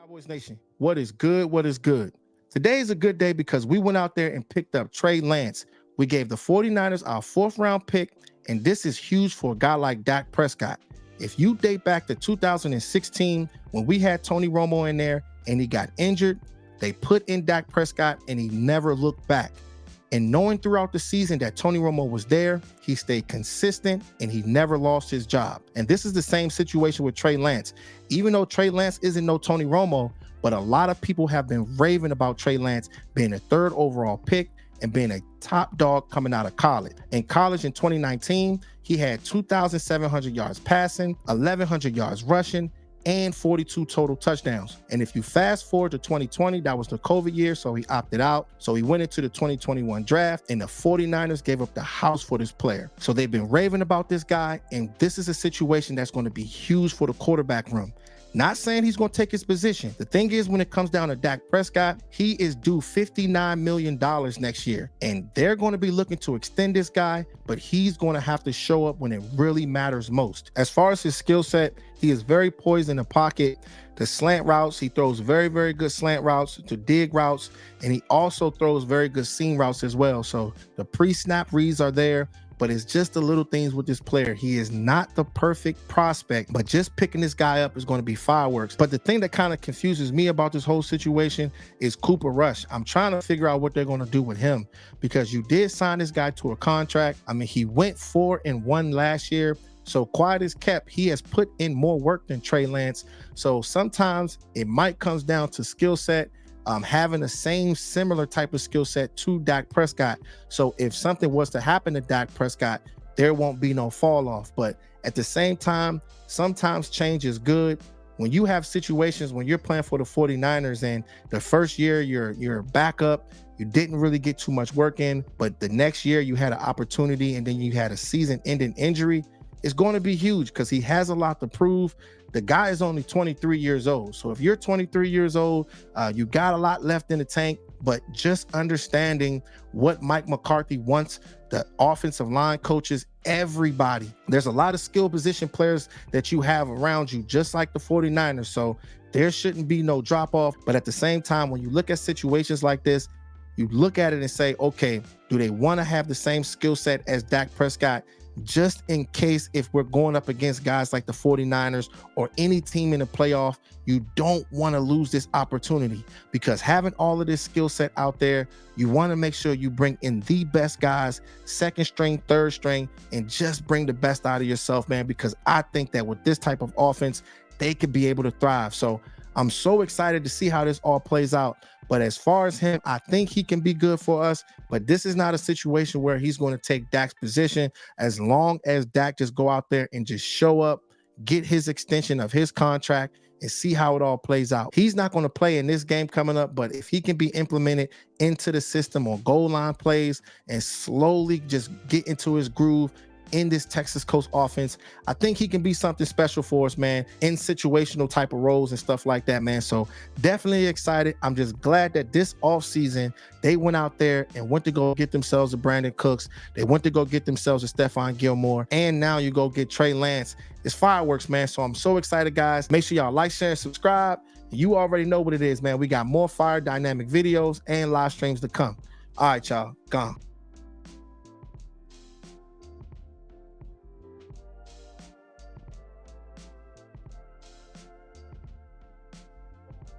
Cowboys Nation, what is good? What is good? Today is a good day because we went out there and picked up Trey Lance. We gave the 49ers our 4th round pick, and this is huge for a guy like Dak Prescott. If you date back to 2016, when we had Tony Romo in there and he got injured, they put in Dak Prescott and he never looked back. And knowing throughout the season that Tony Romo was there, he stayed consistent and he never lost his job. And this is the same situation with Trey Lance. Even though Trey Lance isn't no Tony Romo, but a lot of people have been raving about Trey Lance being a 3rd overall pick and being a top dog coming out of college. In college in 2019, he had 2,700 yards passing, 1,100 yards rushing, and 42 total touchdowns. And if you fast forward to 2020, that was the COVID year, so he opted out. So he went into the 2021 draft, and the 49ers gave up the house for this player. So they've been raving about this guy, and this is a situation that's going to be huge for the quarterback room. Not saying he's going to take his position. The thing is, when it comes down to Dak Prescott, he is due $59 million next year, and they're going to be looking to extend this guy, but he's going to have to show up when it really matters most. As far as his skill set, he is very poised in the pocket. The slant routes, he throws very, very good slant routes, to dig routes, and he also throws very good seam routes as well. So the pre-snap reads are there, but it's just the little things with this player. He is not the perfect prospect, but just picking this guy up is going to be fireworks. But the thing that kind of confuses me about this whole situation is Cooper Rush. I'm trying to figure out what they're going to do with him, because you did sign this guy to a contract. I mean, he went 4-1 last year. So quiet as kept, he has put in more work than Trey Lance. So sometimes it might comes down to skill set, having the same similar type of skill set to Dak Prescott. So if something was to happen to Dak Prescott, there won't be no fall off. But at the same time, sometimes change is good. When you have situations when you're playing for the 49ers and the first year you're backup, you didn't really get too much work in, but the next year you had an opportunity and then you had a season-ending injury, it's going to be huge because he has a lot to prove. The guy is only 23 years old. So if you're 23 years old, you got a lot left in the tank, but just understanding what Mike McCarthy wants, the offensive line coaches, everybody. There's a lot of skill position players that you have around you, just like the 49ers. So there shouldn't be no drop off. But at the same time, when you look at situations like this, you look at it and say, okay, do they want to have the same skill set as Dak Prescott? Just in case if we're going up against guys like the 49ers or any team in the playoff, you don't want to lose this opportunity, because having all of this skill set out there, you want to make sure you bring in the best guys, 2nd string, 3rd string, and just bring the best out of yourself, man, because I think that with this type of offense, they could be able to thrive. So I'm so excited to see how this all plays out. But as far as him, I think he can be good for us. But this is not a situation where he's going to take Dak's position. As long as Dak just go out there and just show up, get his extension of his contract, and see how it all plays out. He's not going to play in this game coming up, but if he can be implemented into the system on goal line plays and slowly just get into his groove in this Texas Coast offense, I think he can be something special for us, man, in situational type of roles and stuff like that, man. So definitely excited. I'm just glad that this offseason they went out there and went to go get themselves a Brandon Cooks. They went to go get themselves a Stephon Gilmore. And now you go get Trey Lance. It's fireworks, man. So I'm so excited, guys. Make sure y'all like, share, and subscribe. You already know what it is, man. We got more fire dynamic videos and live streams to come. All right, y'all. Gone.